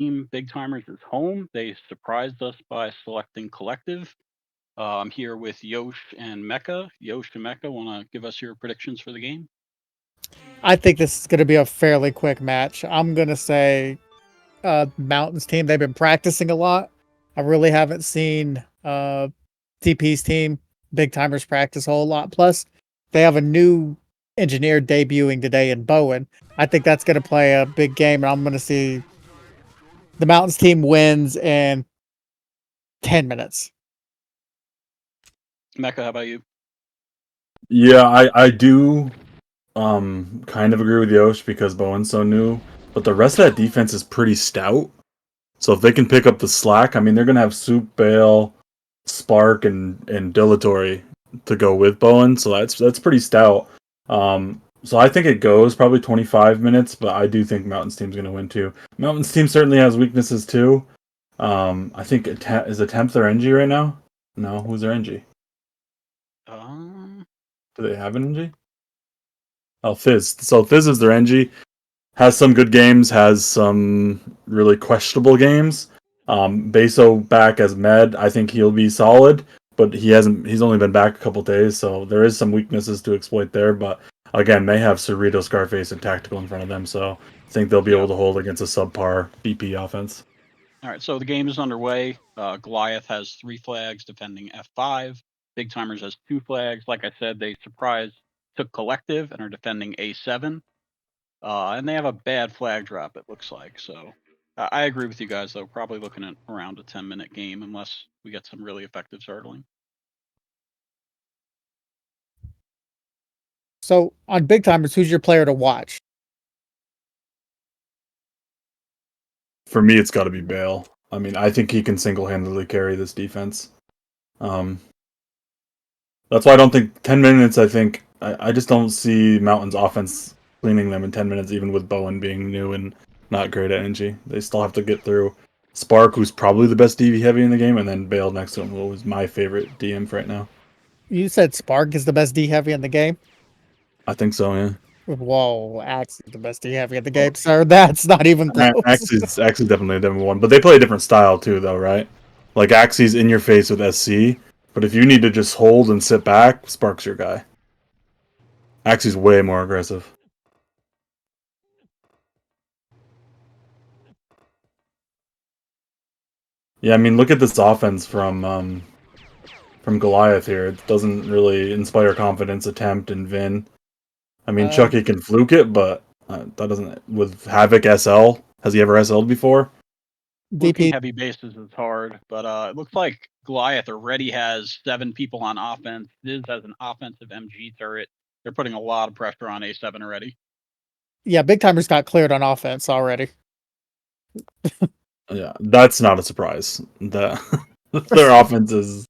team, Big Timers, is home. They surprised us by selecting Collective. I'm here with Yosh and Mecca. Yosh and Mecca, want to give us your predictions for the game? I think this is going to be a fairly quick match. I'm going to say Mountains team. They've been practicing a lot. I really haven't seen TP's team, Big Timers, practice a whole lot. Plus, they have a new engineer debuting today in Bowen. I think that's going to play a big game, and I'm going to see the Mountains team wins in 10 minutes. Mecca, how about you? Yeah, I do kind of agree with Yosh because Bowen's so new, but the rest of that defense is pretty stout. So if they can pick up the slack, I mean they're gonna have Soup, Bale, Spark, and Dilatory to go with Bowen, so that's pretty stout. So I think it goes probably 25 minutes, but I do think Mountains team's gonna win too. Mountains team certainly has weaknesses too. I think is Attempt their NG right now? No, who's their NG? Do they have an NG? Oh, Fizz. So Fizz is their NG. Has some good games, has some really questionable games. Beso back as med, I think he'll be solid, but he's only been back a couple days, so there is some weaknesses to exploit there, but again, they have Cerrito, Scarface, and Tactical in front of them, so I think they'll be able to hold against a subpar BP offense. All right, so the game is underway. Goliath has 3 flags defending F5. Big Timers has 2 flags. Like I said, they took Collective and are defending A7. And they have a bad flag drop, it looks like. So I agree with you guys, though. Probably looking at around a 10-minute game unless we get some really effective startling. So on Big Timers, who's your player to watch? For me, it's got to be Bale. I mean, I think he can single-handedly carry this defense. That's why I don't think 10 minutes. I just don't see Mountain's offense cleaning them in 10 minutes, even with Bowen being new and not great at NG. They still have to get through Spark, who's probably the best DV heavy in the game, and then Bale next to him, who is my favorite DM for right now. You said Spark is the best D heavy in the game? I think so, yeah. Whoa, Axe is the best D heavy in the game, sir. That's not even close. Axie's definitely a different one, but they play a different style too, though, right? Like Axie's in your face with SC, but if you need to just hold and sit back, Spark's your guy. Axie's way more aggressive. Yeah, I mean, look at this offense from Goliath here. It doesn't really inspire confidence. Attempt and Vin. I mean, Chucky can fluke it, but that doesn't. With Havoc SL, has he ever SL'd before? Fluking heavy bases is hard, but it looks like Goliath already has 7 people on offense. This has an offensive MG turret. They're putting a lot of pressure on A7 already. Yeah, Big Timers got cleared on offense already. Yeah, that's not a surprise. Their offense is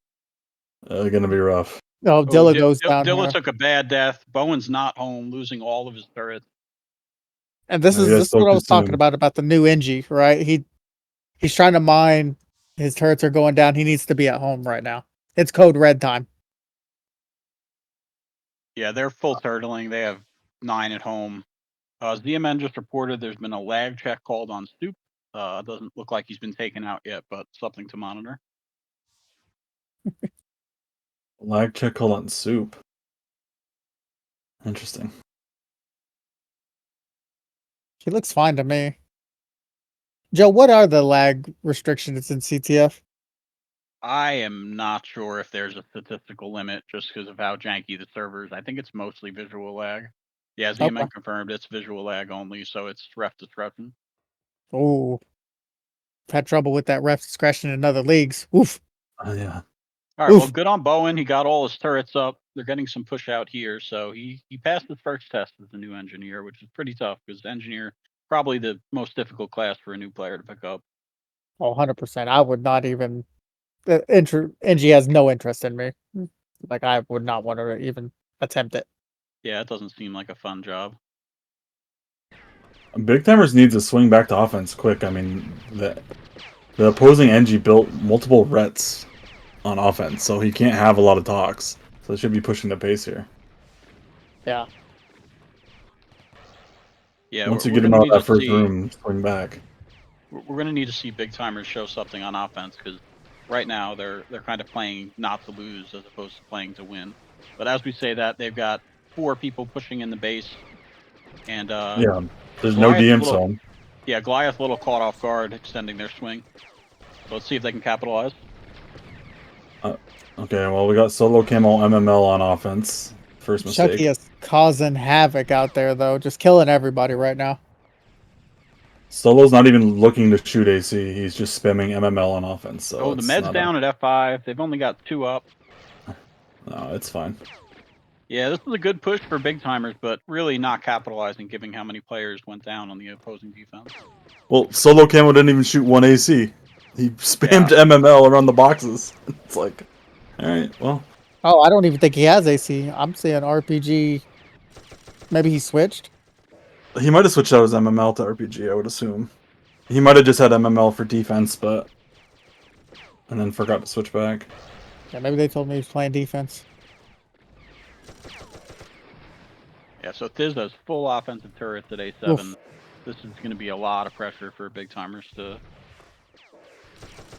going to be rough. Oh, Dilla goes down. Dilla took a bad death. Bowen's not home, losing all of his turrets. And this is what I was talking about the new NG, right? He's trying to mine. His turrets are going down. He needs to be at home right now. It's code red time. Yeah, they're full turtling. They have 9 at home. ZMN just reported there's been a lag check called on Stoop. Doesn't look like he's been taken out yet, but something to monitor. Lag check called on Soup. Interesting. He looks fine to me. Joe, what are the lag restrictions in CTF? I am not sure if there's a statistical limit just because of how janky the servers. I think it's mostly visual lag. Yeah, ZMN confirmed it's visual lag only, so it's ref discretion. Oh, had trouble with that ref discretion in other leagues. Oof. Yeah. All right, well, good on Bowen. He got all his turrets up. They're getting some push out here, so he passed his first test as a new engineer, which is pretty tough because engineer probably the most difficult class for a new player to pick up. Oh, 100%. I would not even. NG has no interest in me. Like, I would not want to even attempt it. Yeah, it doesn't seem like a fun job. Big Timers needs to swing back to offense quick. I mean, the opposing NG built multiple rets on offense, so he can't have a lot of talks. So they should be pushing the pace here. Yeah. Yeah. Once you get him out of that first room, swing back. we're going to need to see Big Timers show something on offense, because right now they're kind of playing not to lose as opposed to playing to win. But as we say that, they've got 4 people pushing in the base, and Yeah, there's no Goliath DM little, zone. yeah, Goliath a little caught off guard, extending their swing. So let's see if they can capitalize. Okay, well, we got solo camo MML on offense. First mistake. Chucky is causing havoc out there, though, just killing everybody right now. Solo's not even looking to shoot AC. He's just spamming MML on offense. So Oh, the med's down at F5. They've only got 2 up. No, it's fine. Yeah, this is a good push for Big Timers, but really not capitalizing, given how many players went down on the opposing defense. Well, solo camo didn't even shoot 1 AC. He spammed MML around the boxes. It's like, all right, well. Oh, I don't even think he has AC. I'm seeing RPG. Maybe he switched. He might have switched out his MML to RPG, I would assume. He might have just had MML for defense, but... And then forgot to switch back. Yeah, maybe they told me he was playing defense. Yeah, so Thiz has full offensive turrets at A7. Oof. This is going to be a lot of pressure for Big Timers to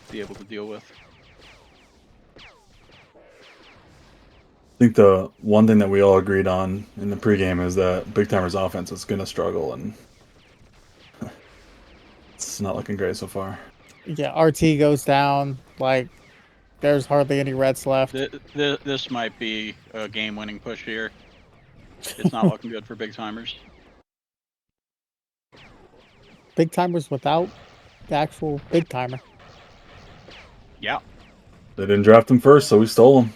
be able to deal with. I think the one thing that we all agreed on in the pregame is that Big Timers offense is going to struggle, and it's not looking great so far. Yeah, RT goes down. Like, there's hardly any reds left. This might be a game-winning push here. It's not looking good for Big Timers. Big Timers without the actual Big Timer. Yeah. They didn't draft him first, so we stole him.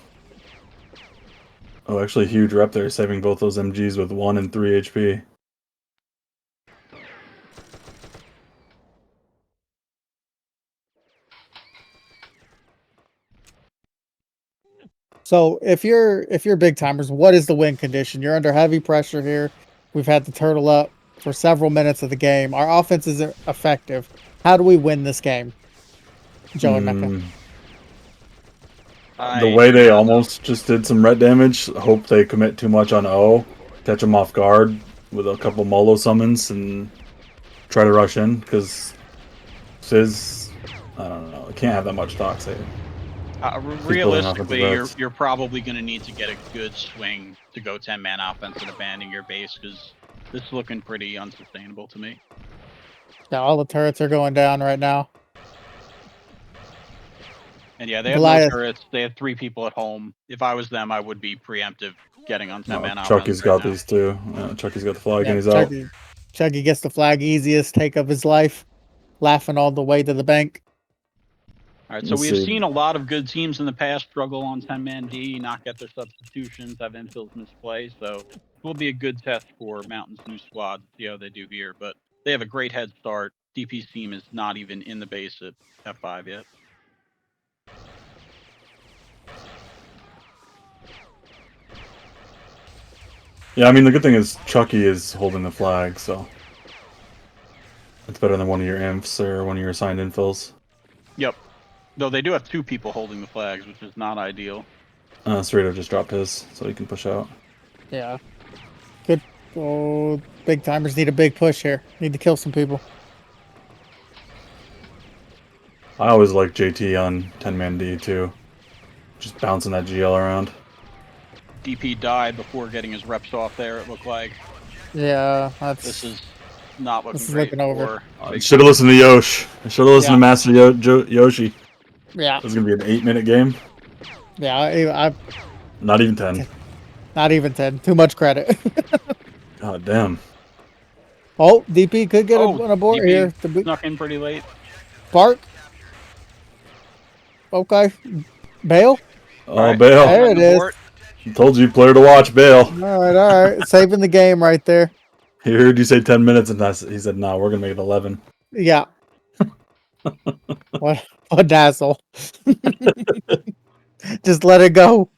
Oh, actually, huge rep there, saving both those MGs with 1 and 3 HP. So if you're Big Timers, what is the win condition? You're under heavy pressure here. We've had the turtle up for several minutes of the game. Our offense isn't effective. How do we win this game, Joe and Mecca? The way they almost just did some ret damage. Hope they commit too much on O, catch them off guard with a couple Molo summons, and try to rush in, because Fizz, I don't know, it can't have that much toxic. Realistically, you're probably going to need to get a good swing to go 10-man offense and abandon your base, because this is looking pretty unsustainable to me. Yeah, all the turrets are going down right now. And yeah, they have no turrets. They have 3 people at home. If I was them, I would be preemptive getting on 10-man offense. Chucky's got these too. Chucky's got the flag and he's out. Chucky gets the flag, easiest take of his life. Laughing all the way to the bank. All right, so we've seen a lot of good teams in the past struggle on 10-man D, not get their substitutions, have infills misplay. So it will be a good test for Mountain's new squad to see how they do here. But they have a great head start. DP's team is not even in the base at F5 yet. Yeah, I mean, the good thing is Chucky is holding the flag, so it's better than one of your imps or one of your assigned infills. Yep. Though they do have 2 people holding the flags, which is not ideal. Cerrito just dropped his, so he can push out. Yeah. Good. Oh, Big Timers need a big push here. Need to kill some people. I always like JT on 10-man D, too. Just bouncing that GL around. DP died before getting his reps off there, it looked like. Yeah, This is not looking great over. I should have listened to Yosh. I should have listened to Master Yoshi. Yeah. This is going to be an 8-minute game. Yeah, Not even 10. Not even 10. Too much credit. God damn. Oh, DP could get on a board here. Snuck in pretty late. Bark. Okay. Bale. Oh, right. Bale. There it is. I told you, player to watch, Bale. All right. Saving the game right there. He heard you say 10 minutes, and he said, "No, we're gonna make it 11." Yeah. What a dazzle! Just let it go.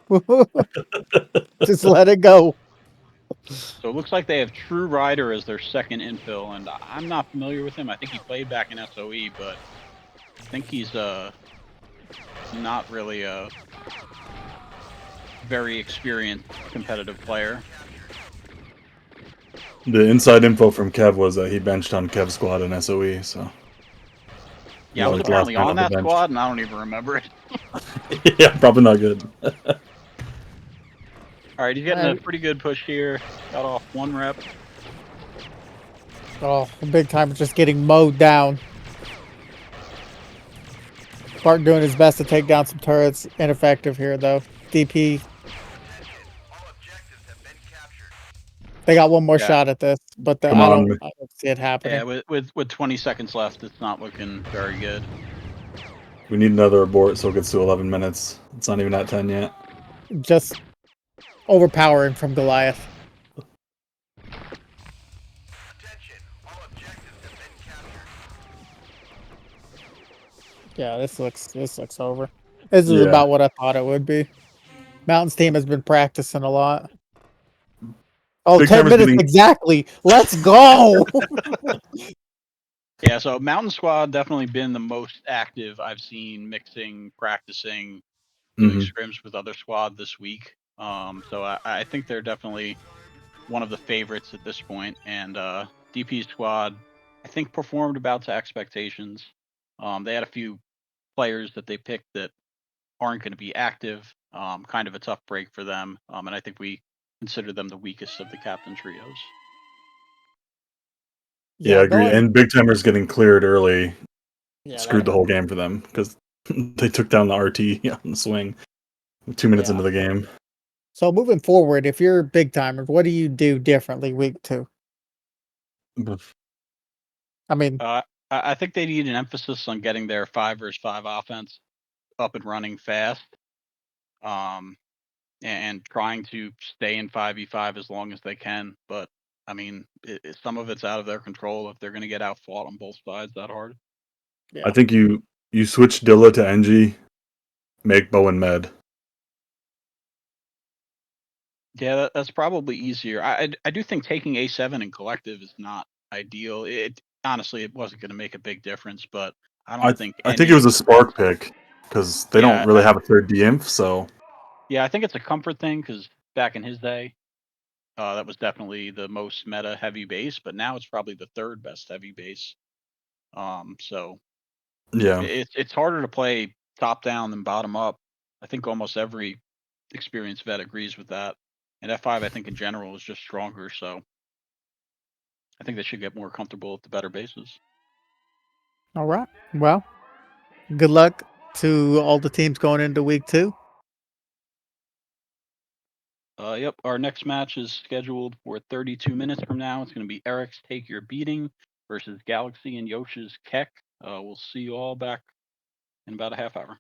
Just let it go. So it looks like they have True Rider as their second infill, and I'm not familiar with him. I think he played back in SOE, but I think he's not really a very experienced competitive player. The inside info from Kev was that he benched on Kev's squad in SOE, so Yeah, I was like the last apparently man on on the that bench. squad, and I don't even remember it. Yeah, probably not good. All right, he's getting a Alright. pretty good push here. Got off 1 rep. Oh, the big timer just getting mowed down. Bart doing his best to take down some turrets. Ineffective here, though. DP. They got one more Yeah. shot at this, but Come I on. don't see it happening. Yeah, with 20 seconds left, it's not looking very good. We need another abort so it gets to 11 minutes. It's not even at 10 yet. Just overpowering from Goliath. Yeah, this looks over. This is Yeah. about what I thought it would be. Mountains team has been practicing a lot. Oh, Big 10 Timer's minutes getting exactly. Let's go. Yeah, so Mountain Squad definitely been the most active I've seen, mixing, practicing, doing Mhm. scrims with other squad this week. So I think they're definitely one of the favorites at this point. And DP squad, I think, performed about to expectations. They had a few players that they picked that aren't going to be active. Kind of a tough break for them. And I think we consider them the weakest of the captain trios. Yeah, I agree. going. And Big Timer's getting cleared early Yeah, screwed the that, whole game for them because they took down the RT on the swing 2 minutes yeah. into the game. So moving forward, if you're big timers, what do you do differently week 2? I mean, I think they need an emphasis on getting their 5 versus 5 offense up and running fast. And trying to stay in 5v5 as long as they can. But I mean, some of it's out of their control if they're going to get outfought on both sides that hard. I yeah. think you switch Dilla to NG, make Bowen med. Yeah, that's probably easier. I do think taking A7 in collective is not ideal. It honestly, it wasn't going to make a big difference, but I don't think I think any it was a increment. spark pick because they don't Yeah, really have a third DIMF, so yeah, I think it's a comfort thing because back in his day, that was definitely the most meta heavy base, but now it's probably the third best heavy base. So yeah. it's harder to play top down than bottom up. I think almost every experienced vet agrees with that. And F5, I think in general is just stronger. So I think they should get more comfortable with the better bases. All right. Well, good luck to all the teams going into week 2. Yep. Our next match is scheduled for 32 minutes from now. It's going to be Eric's Take Your Beating versus Galaxy and Yosh's Keck. We'll see you all back in about a half hour.